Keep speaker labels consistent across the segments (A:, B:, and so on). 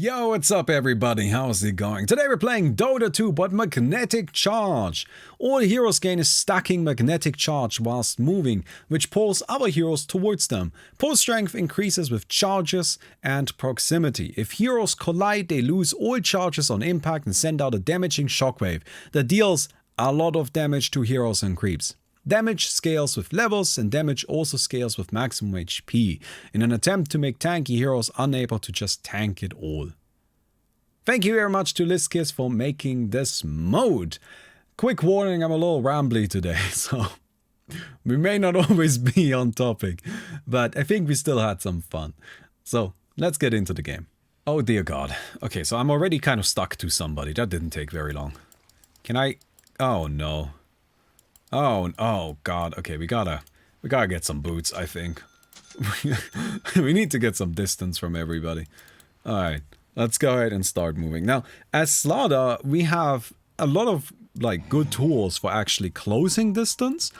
A: Yo, what's up everybody, how's it going? Today we're playing Dota 2, but Magnetic Charge. All heroes gain a stacking magnetic charge whilst moving, which pulls other heroes towards them. Pull strength increases with charges and proximity. If heroes collide, they lose all charges on impact and send out a damaging shockwave that deals a lot of damage to heroes and creeps. Damage scales with levels, and damage also scales with maximum HP, in an attempt to make tanky heroes unable to just tank it all. Thank you very much to Liskiss for making this mode. Quick warning, I'm a little rambly today, so we may not always be on topic, but I think we still had some fun. So let's get into the game. Oh dear god. Okay, so I'm already kind of stuck to somebody. That didn't take very long. Can I... Oh no. Oh god, okay, we gotta get some boots, I think. We need to get some distance from everybody. Alright, let's go ahead and start moving. Now, as Slaughter, we have a lot of, like, good tools for actually closing distance,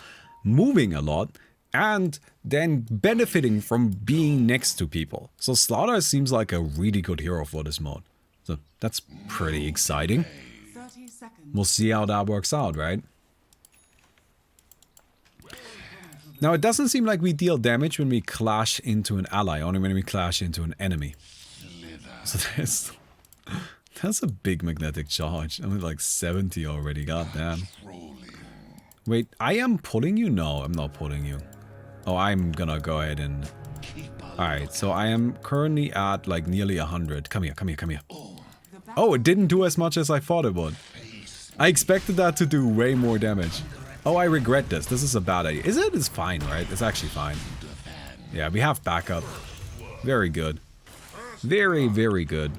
A: moving a lot, and then benefiting from being next to people. So Slaughter seems like a really good hero for this mode. So, that's pretty exciting. We'll see how that works out, right? Now, it doesn't seem like we deal damage when we clash into an ally, only when we clash into an enemy. So that's a big magnetic charge. I'm at like 70 already, goddamn. Wait, I am pulling you? No, I'm not pulling you. Oh, I'm gonna go ahead and... Alright, so I am currently at like nearly 100. Come here, come here, come here. Oh, it didn't do as much as I thought it would. I expected that to do way more damage. Oh, I regret this. This is a bad idea. Is it? It's fine, right? It's actually fine. Yeah, we have backup. Very good. Very, very good.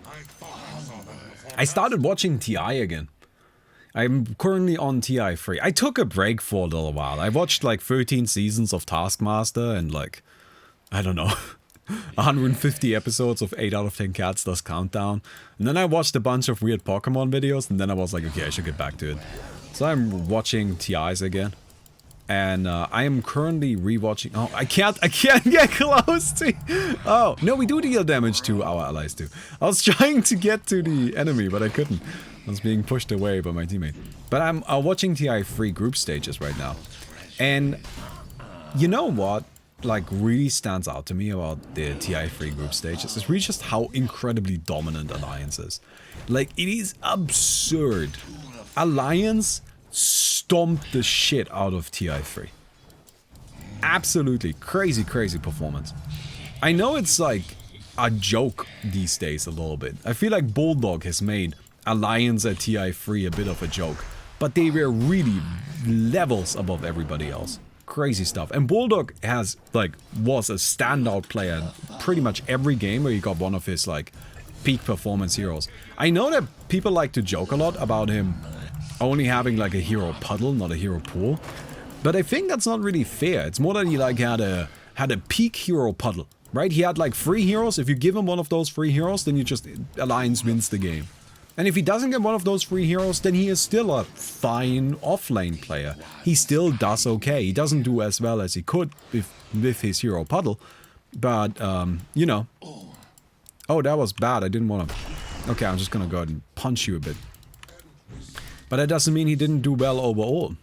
A: I started watching TI again. I'm currently on TI 3. I took a break for a little while. I watched like 13 seasons of Taskmaster and like, I don't know, 150 episodes of 8 out of 10 Cats Does Countdown. And then I watched a bunch of weird Pokemon videos and then I was like, okay, I should get back to it. So I'm watching TIs again, and I am currently rewatching. Oh, I can't get close to. Oh no, we do deal damage to our allies too. I was trying to get to the enemy, but I couldn't. I was being pushed away by my teammate. But I'm watching TI 3 group stages right now, and you know what? Like really stands out to me about the TI 3 group stages is really just how incredibly dominant Alliance is. Like it is absurd. Alliance stomped the shit out of TI3. Absolutely crazy, crazy performance. I know it's like a joke these days a little bit. I feel like Bulldog has made Alliance at TI3 a bit of a joke. But they were really levels above everybody else. Crazy stuff. And Bulldog has, like, was a standout player in pretty much every game where he got one of his, like, peak performance heroes. I know that people like to joke a lot about him only having like a hero puddle, not a hero pool. But I think that's not really fair. It's more that he like had a peak hero puddle, right? He had like 3 heroes. If you give him one of those 3 heroes, then you just Alliance wins the game. And if he doesn't get one of those 3 heroes, then he is still a fine offlane player. He still does okay. He doesn't do as well as he could with his hero puddle. But, you know. Oh, that was bad. I didn't want to... Okay, I'm just gonna go ahead and punch you a bit. But that doesn't mean he didn't do well overall.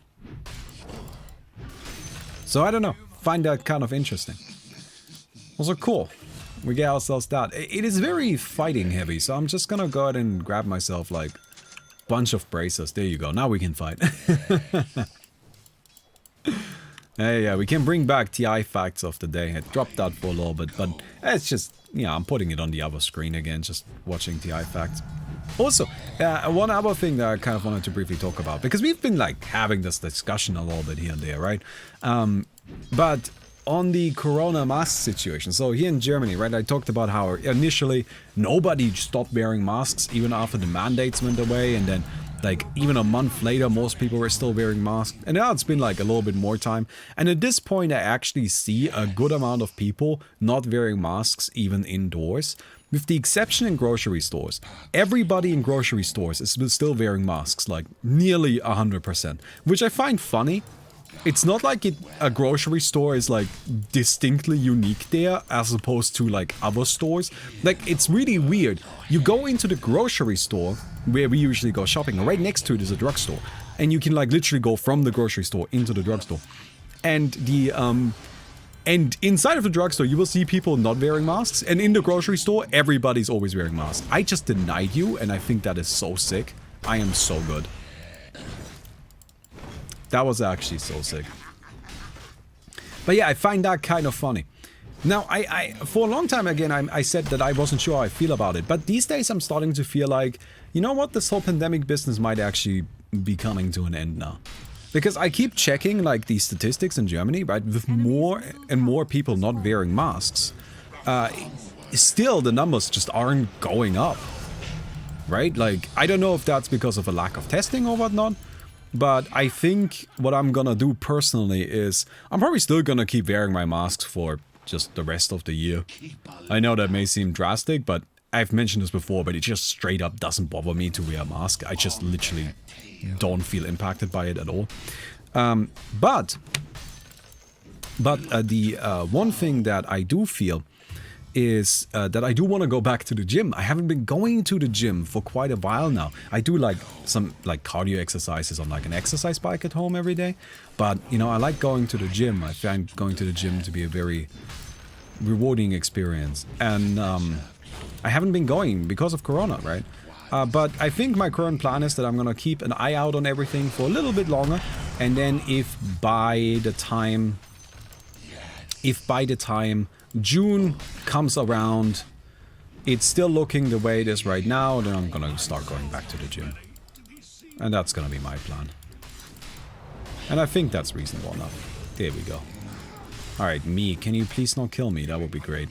A: So I don't know. Find that kind of interesting. Also cool. We get ourselves that. It is very fighting heavy, so I'm just gonna go ahead and grab myself like a bunch of bracers. There you go. Now we can fight. Yeah, we can bring back TI facts of the day. I dropped that for a little bit, but it's just, yeah, I'm putting it on the other screen again, just watching TI facts. Also, one other thing that I kind of wanted to briefly talk about, because we've been like having this discussion a little bit here and there, right? But on the corona mask situation, so here in Germany, right, I talked about how initially nobody stopped wearing masks even after the mandates went away, and then like even a month later most people were still wearing masks, and now it's been like a little bit more time, and at this point I actually see a good amount of people not wearing masks even indoors. With the exception in grocery stores. Everybody in grocery stores is still wearing masks, like nearly 100%. Which I find funny, it's not like a grocery store is like distinctly unique there as opposed to like other stores. Like, it's really weird. You go into the grocery store where we usually go shopping, and right next to it is a drugstore. And you can like literally go from the grocery store into the drugstore. And the and inside of the drugstore, you will see people not wearing masks. And in the grocery store, everybody's always wearing masks. I just denied you, and I think that is so sick. I am so good. That was actually so sick. But yeah, I find that kind of funny. Now, I for a long time, again, I said that I wasn't sure how I feel about it. But these days, I'm starting to feel like, you know what? This whole pandemic business might actually be coming to an end now. Because I keep checking, like, the statistics in Germany, right? With more and more people not wearing masks, still the numbers just aren't going up, right? Like, I don't know if that's because of a lack of testing or whatnot, but I think what I'm gonna do personally is I'm probably still gonna keep wearing my masks for just the rest of the year. I know that may seem drastic, but I've mentioned this before, but it just straight up doesn't bother me to wear a mask. I just literally don't feel impacted by it at all. But the one thing that I do feel is that I do want to go back to the gym. I haven't been going to the gym for quite a while now. I do like some like cardio exercises on like an exercise bike at home every day. But, you know, I like going to the gym. I find going to the gym to be a very rewarding experience. And I haven't been going because of Corona, right? But I think my current plan is that I'm gonna keep an eye out on everything for a little bit longer, and then if by the time June comes around, it's still looking the way it is right now, then I'm gonna start going back to the gym. And that's gonna be my plan. And I think that's reasonable enough. There we go. Alright, me, can you please not kill me? That would be great.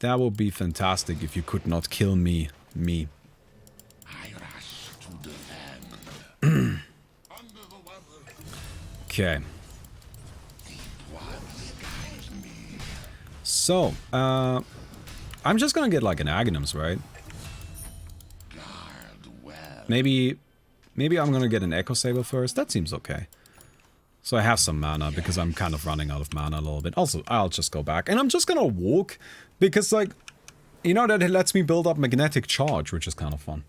A: That would be fantastic if you could not kill me. Okay. So, I'm just gonna get like an Aghanims, right? Maybe I'm gonna get an Echo Saber first. That seems okay. So I have some mana because I'm kind of running out of mana a little bit. Also, I'll just go back. And I'm just gonna walk because, like, you know, that it lets me build up magnetic charge, which is kind of fun.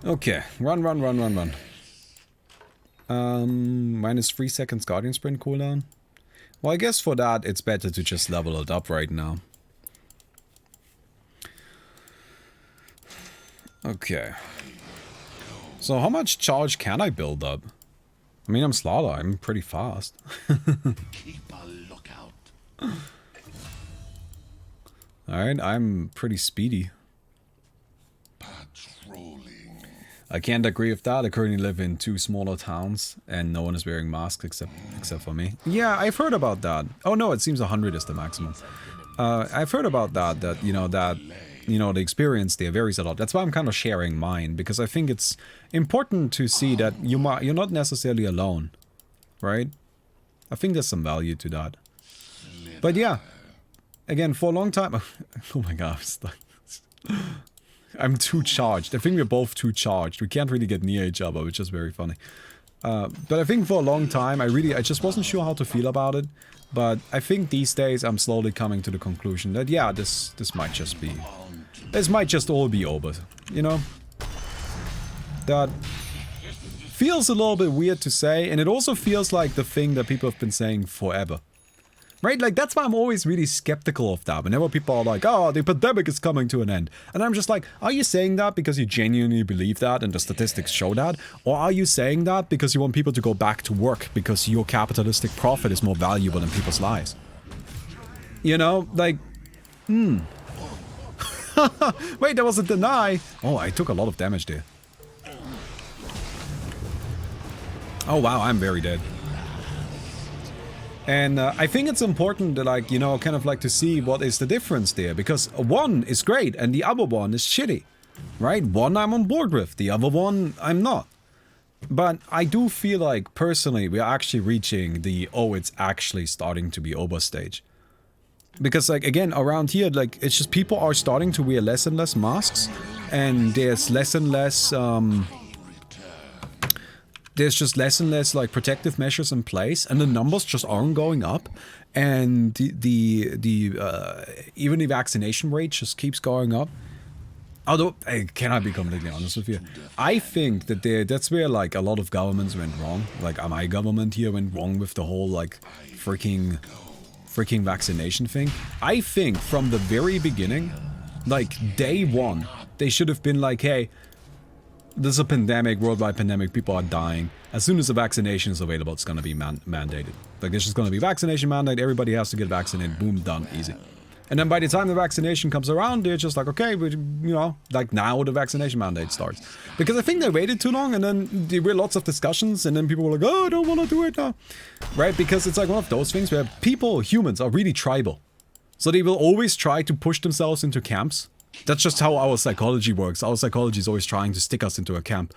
A: Okay, run. Minus 3 seconds Guardian Sprint cooldown. Well, I guess for that, it's better to just level it up right now. Okay. So how much charge can I build up? I mean, I'm Slaughter. I'm pretty fast.
B: Keep a lookout.
A: Alright, I'm pretty speedy.
B: Patrolling.
A: I can't agree with that. I currently live in 2 smaller towns, and no one is wearing masks except for me. Yeah, I've heard about that. Oh no, it seems 100 is the maximum. I've heard about that, you know, the experience there varies a lot. That's why I'm kind of sharing mine, because I think it's important to see that you're not necessarily alone, right? I think there's some value to that. But yeah, again, for a long time... Oh my god, I'm too charged. I think we're both too charged. We can't really get near each other, which is very funny. But I think for a long time, I just wasn't sure how to feel about it. But I think these days I'm slowly coming to the conclusion that, yeah, this might just be... This might just all be over, you know? That feels a little bit weird to say, and it also feels like the thing that people have been saying forever. Right? Like, that's why I'm always really skeptical of that. Whenever people are like, oh, the pandemic is coming to an end. And I'm just like, are you saying that because you genuinely believe that and the statistics show that? Or are you saying that because you want people to go back to work because your capitalistic profit is more valuable than people's lives? You know, like, Wait, there was a deny. Oh, I took a lot of damage there. Oh wow, I'm very dead. And I think it's important to, like, you know, kind of like to see what is the difference there. Because one is great and the other one is shitty. Right? One I'm on board with, the other one I'm not. But I do feel like, personally, we are actually reaching the, oh, it's actually starting to be over stage. Because, like, again, around here, like, it's just people are starting to wear less and less masks. And there's less and less, there's just less and less, like, protective measures in place. And the numbers just aren't going up. And even the vaccination rate just keeps going up. Although, can I be completely honest with you? I think that that's where, like, a lot of governments went wrong. Like, my government here went wrong with the whole, like, freaking vaccination thing. I think from the very beginning, like, day one, they should have been like, hey, there's a pandemic, worldwide pandemic, people are dying. As soon as the vaccination is available, it's gonna be mandated. Like, there's just gonna be vaccination mandate, everybody has to get vaccinated, boom, done, easy. And then by the time the vaccination comes around, they're just like, okay, but, you know, like now the vaccination mandate starts. Because I think they waited too long, and then there were lots of discussions, and then people were like, oh, I don't want to do it now. Right? Because it's like one of those things where people, humans, are really tribal. So they will always try to push themselves into camps. That's just how our psychology works. Our psychology is always trying to stick us into a camp.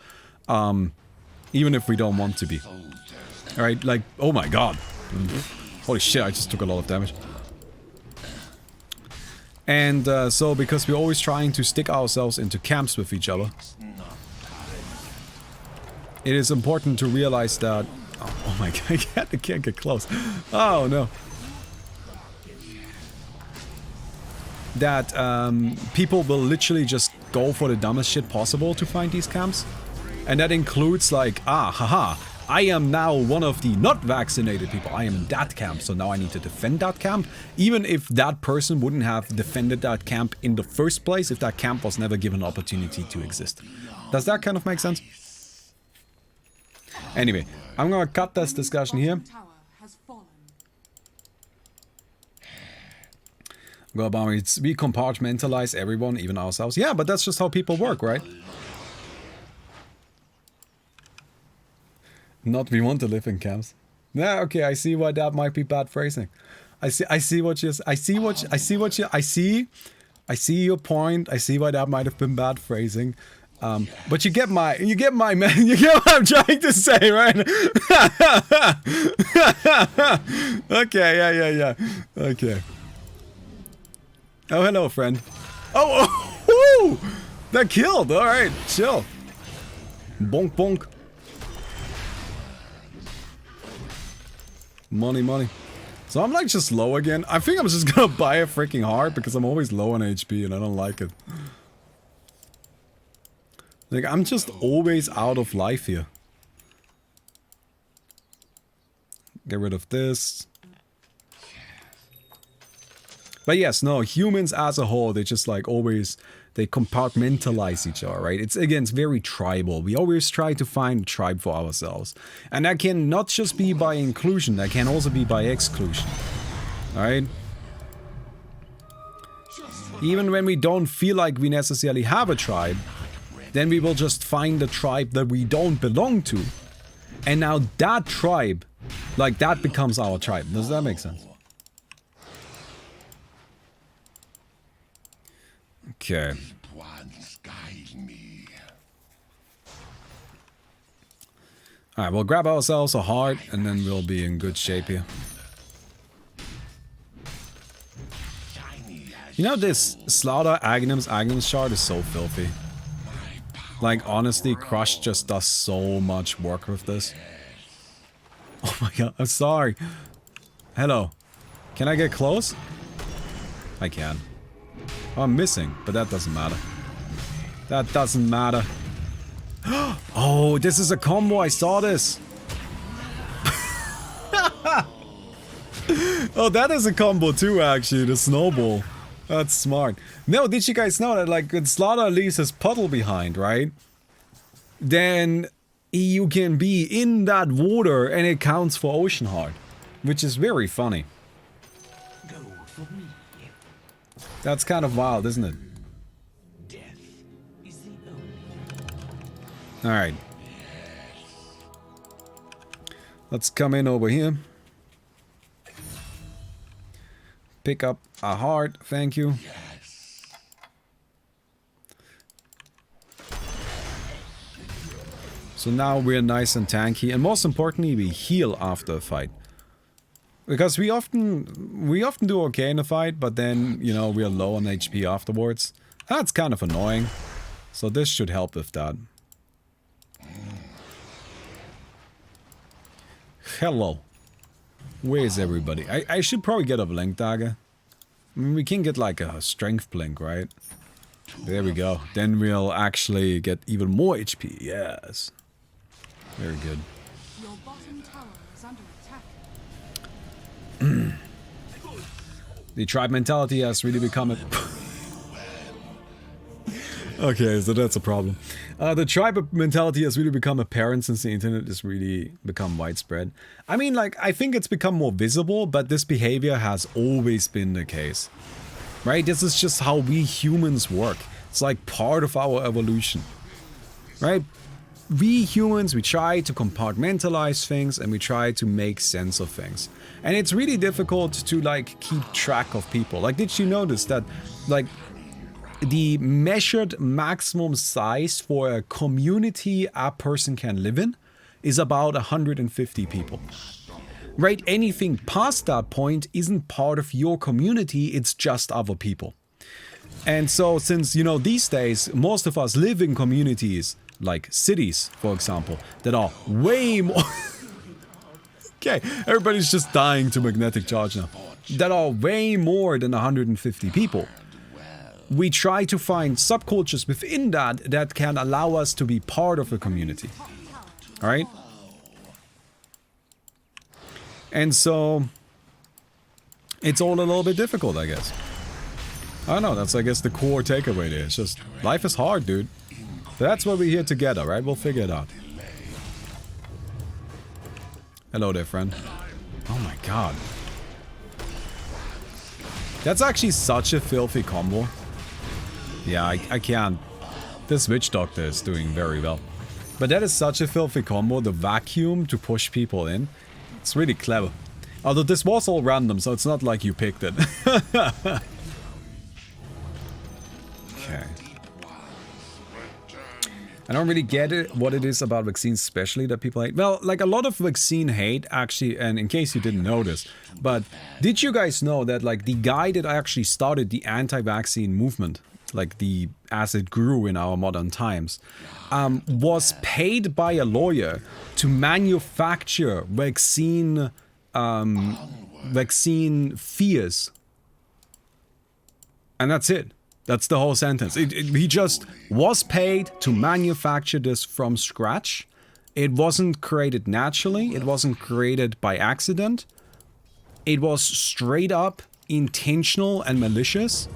A: Even if we don't want to be. Alright, like, oh my god. Holy shit, I just took a lot of damage. And so, because we're always trying to stick ourselves into camps with each other, it is important to realize that... Oh my god, I can't get close. Oh no. That people will literally just go for the dumbest shit possible to find these camps. And that includes like, haha, I am now one of the not vaccinated people. I am in that camp, so now I need to defend that camp. Even if that person wouldn't have defended that camp in the first place, if that camp was never given an opportunity to exist. Does that kind of make sense? Anyway, I'm gonna cut this discussion here. Well, Baumi, we compartmentalize everyone, even ourselves. Yeah, but that's just how people work, right? Not we want to live in camps. Yeah, okay, I see why that might be bad phrasing. I see your point. I see why that might have been bad phrasing. But you get what I'm trying to say, right? Okay, yeah. Okay. Oh, hello, friend. Oh, that killed. All right, chill. Bonk, bonk. Money. So I'm like just low again. I think I'm just gonna buy a freaking heart because I'm always low on HP and I don't like it. Like, I'm just always out of life here. Get rid of this. But yes, no, humans as a whole, they just like always, they compartmentalize each other, right? It's very tribal. We always try to find a tribe for ourselves. And that can not just be by inclusion, that can also be by exclusion. Alright? Even when we don't feel like we necessarily have a tribe, then we will just find a tribe that we don't belong to. And now that tribe, like that becomes our tribe. Does that make sense? Okay. Alright, we'll grab ourselves a heart and then we'll be in good shape here. You know, this Slaughter Agnum's shard is so filthy. Like, honestly, Crush just does so much work with this. Oh my god, I'm sorry. Hello. Can I get close? I can. Oh, I'm missing, but that doesn't matter. That doesn't matter. Oh, this is a combo, I saw this. Oh, that is a combo too, actually, the snowball. That's smart. No, did you guys know that, like, when Slaughter leaves his puddle behind, right? Then you can be in that water and it counts for Ocean Heart. Which is very funny. That's kind of wild, isn't it? Alright. Let's come in over here. Pick up a heart, thank you. So now we're nice and tanky, and most importantly, we heal after a fight. Because we often do okay in a fight, but then, you know, we are low on HP afterwards. That's kind of annoying. So this should help with that. Hello. Where's everybody? I should probably get a blink dagger. I mean, we can get like a strength blink, right? There we go. Then we'll actually get even more HP. Yes. Very good.
C: Your bottom tower is under attack.
A: The tribe mentality has really become a... Okay, so that's a problem. The tribe mentality has really become apparent since the internet has really become widespread. I mean, like, I think it's become more visible, but this behavior has always been the case. Right? This is just how we humans work. It's like part of our evolution. Right? We humans, we try to compartmentalize things and we try to make sense of things. And it's really difficult to, like, keep track of people. Like, did you notice that, like, the measured maximum size for a community a person can live in is about 150 people. Right? Anything past that point isn't part of your community, it's just other people. And so since, you know, these days, most of us live in communities, like cities, for example, that are way more... Okay, everybody's just dying to magnetic charge now. That are way more than 150 people. We try to find subcultures within that that can allow us to be part of a community. Alright? And so, it's all a little bit difficult, I guess. I don't know, that's, I guess, the core takeaway there. It's just, life is hard, dude. But that's why we're here together, right? We'll figure it out. Hello there, friend. Oh my god. That's actually such a filthy combo. Yeah, I can't. This witch doctor is doing very well. But that is such a filthy combo, the vacuum to push people in. It's really clever. Although this was all random, so it's not like you picked it. Okay. I don't really get it, what it is about vaccines especially that people hate. Well, like a lot of vaccine hate actually, and in case you didn't notice, but did you guys know that like the guy that actually started the anti-vaccine movement, like the as it grew in our modern times, was paid by a lawyer to manufacture vaccine fears, and that's it. That's the whole sentence. He just was paid to manufacture this from scratch. It wasn't created naturally. It wasn't created by accident. It was straight up intentional and malicious.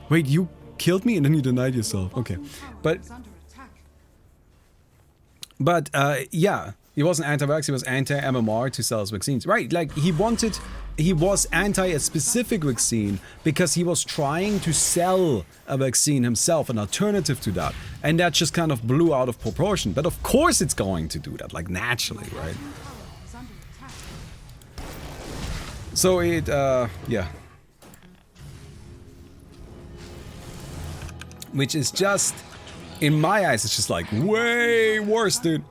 A: Wait, you killed me and then you denied yourself. Okay. But yeah, he wasn't anti-vax, he was anti-MMR to sell his vaccines. Right, like he was anti a specific vaccine because he was trying to sell a vaccine himself, an alternative to that. And that just kind of blew out of proportion. But of course it's going to do that, like naturally, right? So it, yeah. Which is just, in my eyes, it's just like way worse, dude.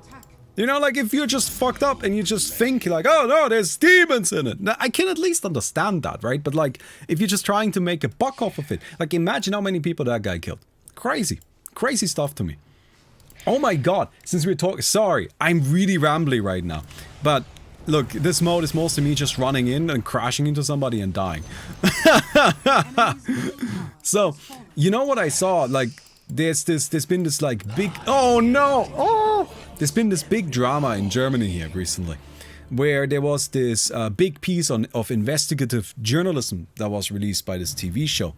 A: You know, like if you're just fucked up and you just think like, oh no, there's demons in it. Now, I can at least understand that, right? But like, if you're just trying to make a buck off of it, like imagine how many people that guy killed. Crazy. Crazy stuff to me. Oh my god, since we're talking, sorry, I'm really rambly right now. But look, this mode is mostly me just running in and crashing into somebody and dying. So, you know what I saw? Like, there's been this like big, oh no, oh! There's been this big drama in Germany here recently, where there was this big piece of investigative journalism that was released by this TV show.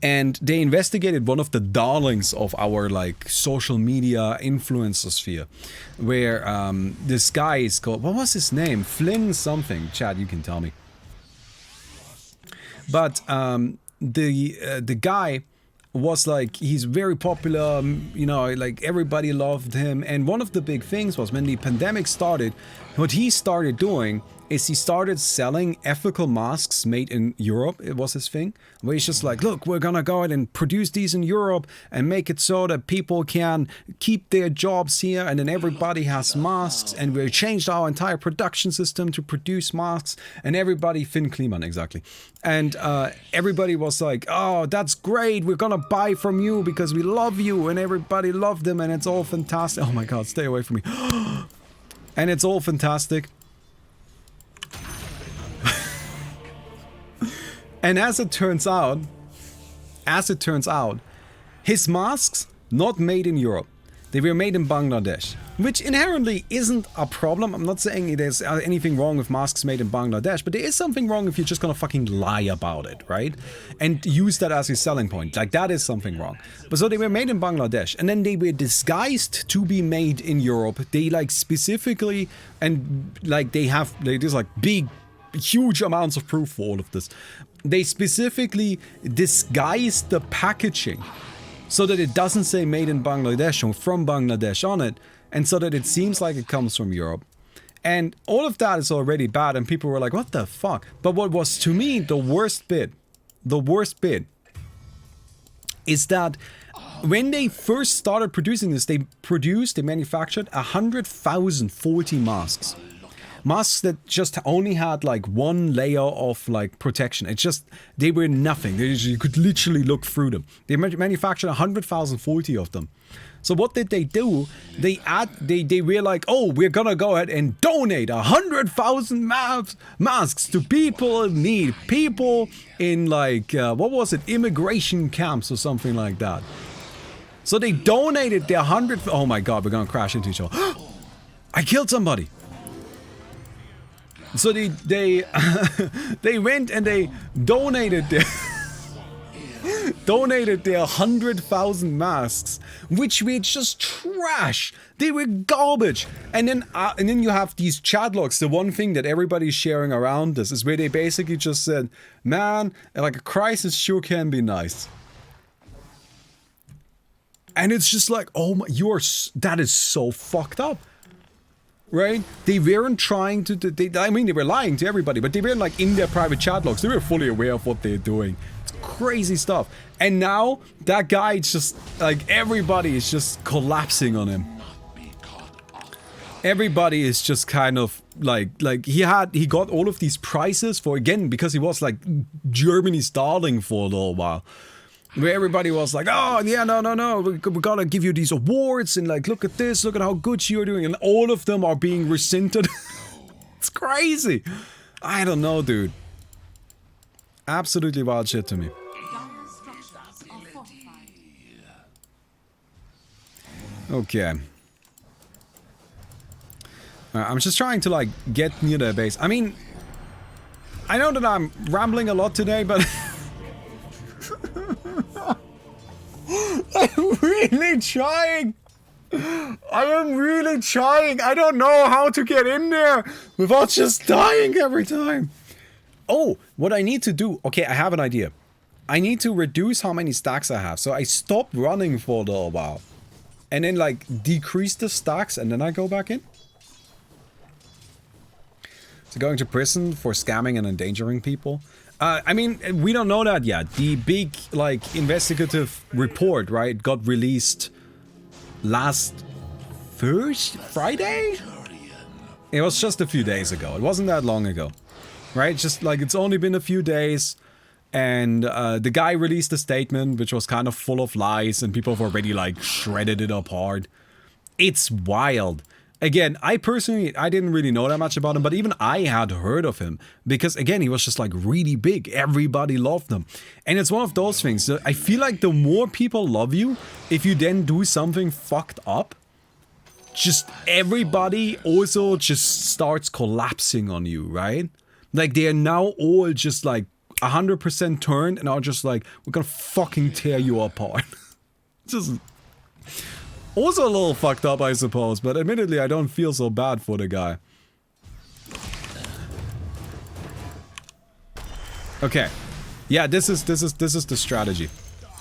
A: And they investigated one of the darlings of our like social media influencer sphere, where this guy is called, what was his name? Flynn something. Chad, you can tell me. But the guy was like, he's very popular, you know, like everybody loved him. And one of the big things was when the pandemic started, what he started doing is he started selling ethical masks made in Europe. It was his thing. Where he's just like, look, we're gonna go ahead and produce these in Europe and make it so that people can keep their jobs here and then everybody has masks and we changed our entire production system to produce masks and everybody, Finn Kliman, exactly. And everybody was like, oh, that's great. We're gonna buy from you because we love you, and everybody loved them and it's all fantastic. Oh my god, stay away from me. And it's all fantastic. And as it turns out, his masks, not made in Europe. They were made in Bangladesh, which inherently isn't a problem. I'm not saying there's anything wrong with masks made in Bangladesh, but there is something wrong if you're just gonna fucking lie about it, right? And use that as your selling point. Like, that is something wrong. But so they were made in Bangladesh, and then they were disguised to be made in Europe. They like specifically, and like there's like big, huge amounts of proof for all of this. They specifically disguised the packaging so that it doesn't say made in Bangladesh or from Bangladesh on it, and so that it seems like it comes from Europe. And all of that is already bad, and people were like, what the fuck? But what was, to me, the worst bit, is that when they first started producing this, they manufactured 100,040 masks. Masks that just only had like one layer of like protection. It's just, they were nothing. You could literally look through them. They manufactured 100,040 of them. So what did they do? They were like, oh, we're gonna go ahead and donate 100,000 masks to people in need. People in like, what was it? Immigration camps or something like that. So they donated their 100, oh my god, we're gonna crash into each other. I killed somebody. So they went and they donated their 100,000 masks, which were just trash. They were garbage. And then you have these chat logs. The one thing that everybody's sharing around this is where they basically just said, man, like a crisis sure can be nice. And it's just like, oh my, that is so fucked up. Right? They weren't trying to, I mean, they were lying to everybody, but they weren't like in their private chat logs. They were fully aware of what they're doing. It's crazy stuff. And now, that guy just, like, everybody is just collapsing on him. Everybody is just kind of, like he got all of these prizes for, again, because he was, like, Germany's darling for a little while. Where everybody was like, oh, yeah, no, we gotta give you these awards, and like, look at this, look at how good you're doing, and all of them are being rescinded. It's crazy. I don't know, dude. Absolutely wild shit to me. Okay. I'm just trying to, like, get near their base. I mean, I know that I'm rambling a lot today, but... I'm really trying. I am really trying. I don't know how to get in there without just dying every time. Oh, what I need to do... Okay, I have an idea. I need to reduce how many stacks I have. So I stop running for a little while. And then, like, decrease the stacks, and then I go back in. So going to prison for scamming and endangering people. I mean, we don't know that yet. The big, like, investigative report, right, got released last Friday? It was just a few days ago. It wasn't that long ago, right? Just, like, it's only been a few days. And the guy released a statement which was kind of full of lies, and people have already, like, shredded it apart. It's wild. Again, I didn't really know that much about him, but even I had heard of him. Because, again, he was just, like, really big. Everybody loved him. And it's one of those things. I feel like the more people love you, if you then do something fucked up, just everybody also just starts collapsing on you, right? Like, they are now all just, like, 100% turned and are just like, we're gonna fucking tear you apart. Just... Also a little fucked up, I suppose, but admittedly, I don't feel so bad for the guy. Okay. Yeah, this is the strategy.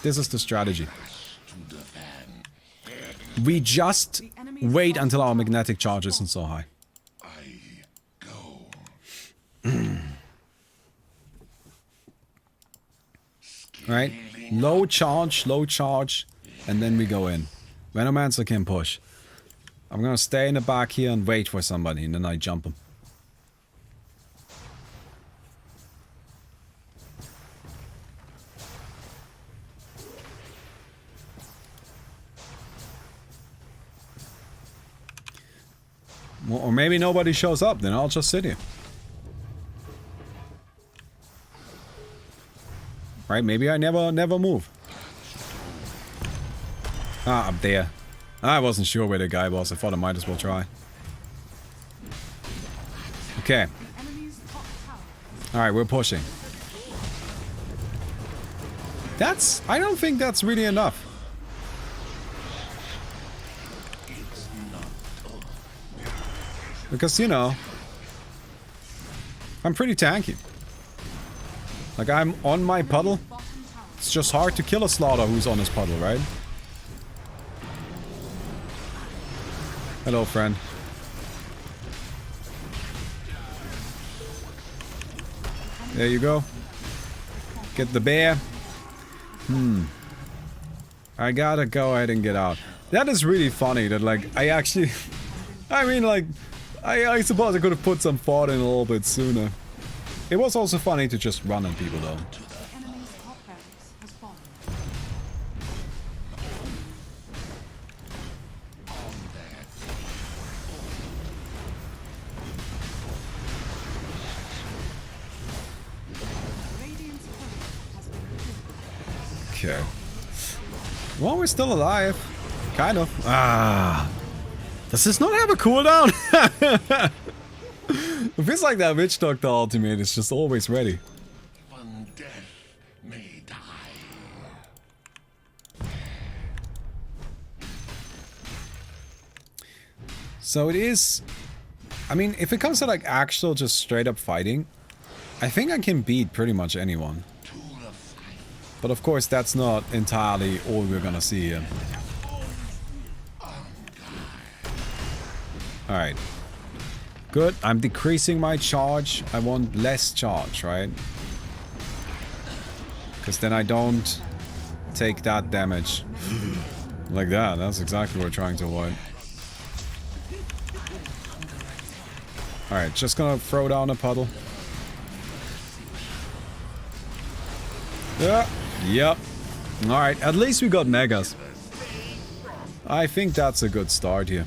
A: This is the strategy. We just wait until our magnetic charge isn't so high. Right? Low charge, and then we go in. Venomancer can push. I'm gonna stay in the back here and wait for somebody, and then I jump him. Or maybe nobody shows up, then I'll just sit here. Right, maybe I never move. Ah, up there. I wasn't sure where the guy was. I thought I might as well try. Okay. Alright, we're pushing. I don't think that's really enough. Because, you know, I'm pretty tanky. Like, I'm on my puddle. It's just hard to kill a Slaughter who's on his puddle, right? Hello, friend. There you go. Get the bear. I gotta go ahead and get out. That is really funny that, like, I actually... I mean, like... I suppose I could have put some thought in a little bit sooner. It was also funny to just run at people, though.
C: The enemy's top barracks has fallen. Radiant's turret has been killed.
A: Okay. Well, we're still alive. Kind of. Ah. Does this not have a cooldown? It feels like that Witch Doctor ultimate is just always ready.
B: One death may die.
A: So it is... I mean, if it comes to like actual just straight up fighting, I think I can beat pretty much anyone. But of course that's not entirely all we're gonna see here. Alright. Good. I'm decreasing my charge. I want less charge, right? Because then I don't take that damage. Like that. That's exactly what we're trying to avoid. Alright, just gonna throw down a puddle. Yeah. Yep. Alright, at least we got megas. I think that's a good start here.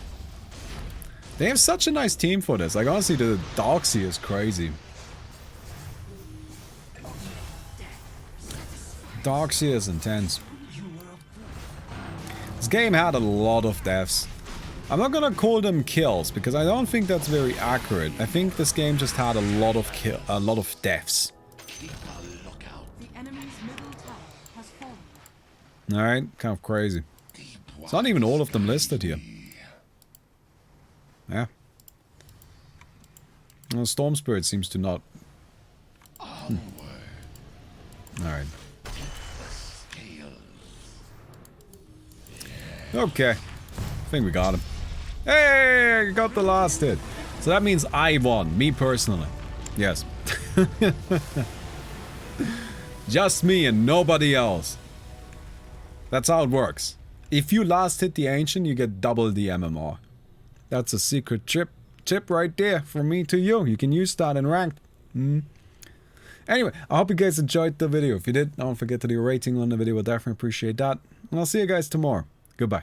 A: They have such a nice team for this. Like, honestly, the Doxy is crazy. Doxy is intense. This game had a lot of deaths. I'm not gonna call them kills, because I don't think that's very accurate. I think this game just had a lot of deaths.
C: The enemy's middle tower has fallen.
A: Alright, kind of crazy. It's not even all of them listed here. Yeah. Well, Storm Spirit seems to not... Alright. Okay. I think we got him. Hey! I got the last hit. So that means I won. Me personally. Yes. Just me and nobody else. That's how it works. If you last hit the Ancient, you get double the MMR. That's a secret tip right there from me to you. You can use that in ranked. Anyway, I hope you guys enjoyed the video. If you did, don't forget to leave a rating on the video. We'll definitely appreciate that. And I'll see you guys tomorrow. Goodbye.